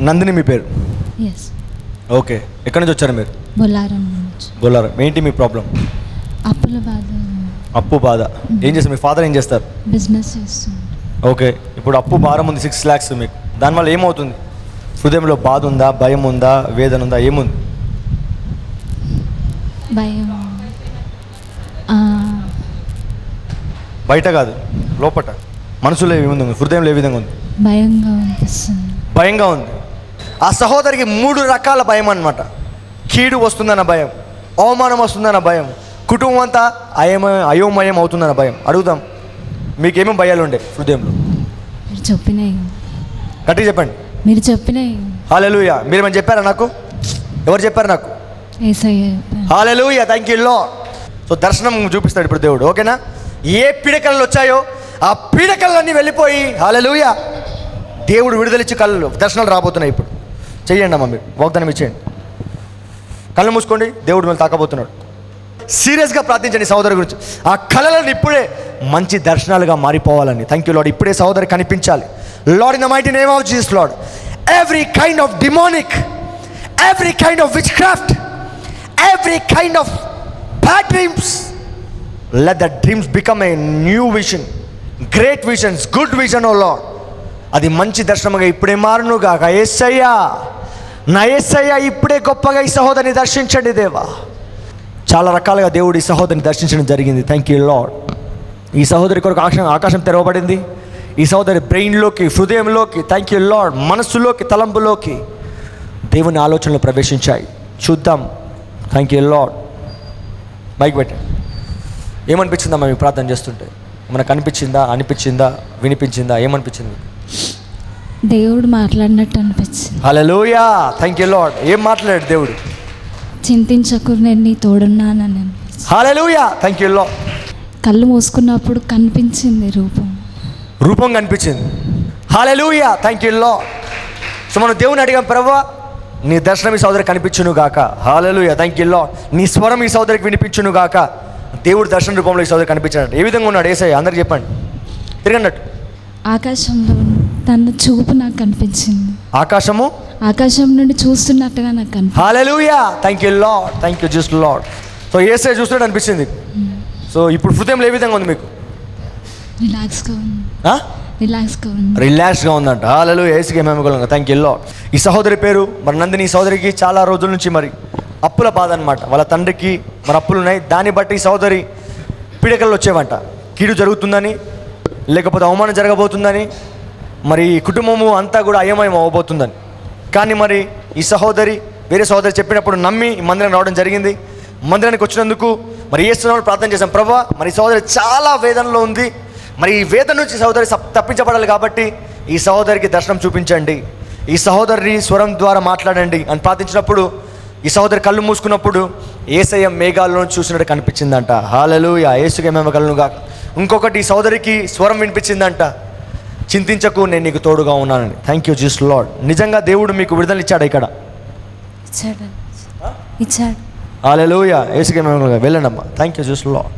నందిని మీ పేరు? Yes. Okay. ఎక్కడి నుంచి వచ్చారు మీరు? బొల్లారం నుంచి. బొల్లారం. ఏంటి మీ ప్రాబ్లం? అప్పుల బాధ. అప్పు బాధ. ఏం చేస్తారు మీ ఫాదర్? ఏం చేస్తారు? బిజినెస్ చేస్తుంది. ఓకే. ఇప్పుడు అప్పు భారం ఉంది 6 lakhs మీకు. దానివల్ల ఏమవుతుంది? హృదయంలో బాధ ఉందా, భయం ఉందా, వేదన ఉందా, ఏముంది? భయం. బయట కాదు, లోపట మనసులో ఏ విధంగా ఉంది? హృదయంలో ఏ విధంగా ఉంది? భయంగా అనిపిస్తుంది. భయంగా ఉంది. ఆ సహోదరికి 3 రకాల భయం అన్నమాట. కీడు వస్తుందన్న భయం, అవమానం వస్తుందన్న భయం, కుటుంబం అంతా అయోమయం అవుతుందన్న భయం. అడుగుదాం, మీకేమేమి భయాలు ఉండే హృదయంలో? మీరు చెప్పినాయి. గట్టిగా చెప్పండి. మీరు చెప్పినాయి. హల్లెలూయా. మీరు ఏమైనా చెప్పారా నాకు? ఎవరు చెప్పారు నాకు? Yesayya. Hallelujah. Thank you Lord. So దర్శనం చూపిస్తాడు ఇప్పుడు దేవుడు. ఓకేనా? ఏ పీడకలు వచ్చాయో ఆ పీడకలన్నీ వెళ్ళిపోయి, హల్లెలూయా, దేవుడు విడుదలిచ్చి కళ్ళు దర్శనాలు రాబోతున్నాయి. ఇప్పుడు చెయ్యండి అమ్మా, మీరు వాగ్దానం ఇచ్చేయండి. కళ్ళు మూసుకోండి. దేవుడు మిమ్మల్ని తాకబోతున్నాడు. సీరియస్గా ప్రార్థించండి సహోదరు గురించి. ఆ కళలను ఇప్పుడే మంచి దర్శనాలుగా మారిపోవాలని. Thank you Lord. ఇప్పుడే సహోదరు కనిపించాలి. Lord, in the mighty name of Jesus Lord, every kind of demonic, every kind of witchcraft, every kind of bad dreams, let the dreams become a new vision, great visions, good vision, oh Lord. అది మంచి దర్శనముగా ఇప్పుడే మారును గాక. యేసయ్యా, నా యేసయ్యా, ఇప్పుడే గొప్పగా ఈ సహోదరిని దర్శించండి దేవా. చాలా రకాలుగా దేవుడు ఈ సహోదరిని దర్శించడం జరిగింది. Thank you lord. ఈ సహోదరి కొరకు ఆకాశం తెరవబడింది. ఈ సహోదరి బ్రెయిన్లోకి, హృదయంలోకి, థ్యాంక్ యూ లార్డ్, మనస్సులోకి, తలంపులోకి దేవుని ఆలోచనలు ప్రవేశించాయి. చూద్దాం. Thank you lord. మైక్ పెట్టండి. ఏమనిపించిందమ్మా మీకు ప్రార్థన చేస్తుంటే? మనకు అనిపించిందా, వినిపించిందా, ఏమనిపించింది? దేవుడు మాట్లాడినట్టు అనిపించింది. హల్లెలూయా. Thank you Lord. ఏం మాట్లాడాడు దేవుడు? చింతించకు, నేను నీ తోడున్నానని అనిపించింది. హల్లెలూయా. Thank you Lord. కళ్ళు మూసుకున్నప్పుడు కనిపించింది రూపం కనిపించింది. Hallelujah. Thank you Lord. So మనం దేవుని అడిగాం, ప్రభువా నీ దర్శనం ఈ సోదరికి కనిపించును గాక. హల్లెలూయా. Thank you Lord. నీ స్వరం ఈ సోదరికి వినిపించును గాక. దేవుడు దర్శన రూపంలో ఈ సోదరు కనిపించాడు. ఏ విధంగా ఉన్నాడు యేసయ్య? అందరికి చెప్పండి. తిరగన్నట్టు. ఆకాశంలో తన చూపు నాకు కనిపించింది. ఆకాశం నుండి చూస్తున్నట్టుగా నాకు కనిపించింది. Hallelujah. Thank you Lord. Thank you Jesus Lord. So Yesayya చూస్తున్నట్టు అనిపించింది. సో ఇప్పుడు హృదయంలో ఏ విధంగా ఉంది మీకు? రిలాక్స్గా ఉందంట. హల్లెలూయా. యేసుకే మహిమ. Thank you lord. ఈ సహోదరి పేరు మరి నందిని. ఈ సహోదరికి చాలా రోజుల నుంచి మరి అప్పుల బాధ అనమాట. వాళ్ళ తండ్రికి మరి అప్పులు ఉన్నాయి. దాన్ని బట్టి ఈ సహోదరి పీడకలు వచ్చేవంట. కీడు జరుగుతుందని, లేకపోతే అవమానం జరగబోతుందని, మరి కుటుంబము అంతా కూడా అయోమయం అవ్వబోతుందని. కానీ మరి ఈ సహోదరి వేరే సహోదరి చెప్పినప్పుడు నమ్మి ఈ మందిరానికి రావడం జరిగింది. మందిరానికి వచ్చినందుకు మరి యేసునామములో ప్రార్థన చేశాం. ప్రభువా మరి ఈ సహోదరి చాలా వేదనలో ఉంది. మరి ఈ వేదన నుంచి సహోదరి తప్పించబడాలి కాబట్టి ఈ సహోదరికి దర్శనం చూపించండి, ఈ సహోదరి స్వరం ద్వారా మాట్లాడండి అని ప్రార్థించినప్పుడు ఈ సహోదరి కళ్ళు మూసుకున్నప్పుడు యేసయ్య మేఘాల్లో చూసినట్టు కనిపించిందంట. హల్లెలూయా. యేసుకే మహిమ కలుగును గాక. ఇంకొకటి, ఈ సహోదరికి స్వరం వినిపించిందంట, చింతించకు, నేను నీకు తోడుగా ఉన్నానని. Thank you Jesus lord. నిజంగా దేవుడు మీకు విడుదల ఇచ్చాడు ఇక్కడ. ఇచ్చాడు. హల్లెలూయా. యేసుకే మహిమ కలుగును గాక. వెళ్ళండి అమ్మా. Thank you Jesus lord.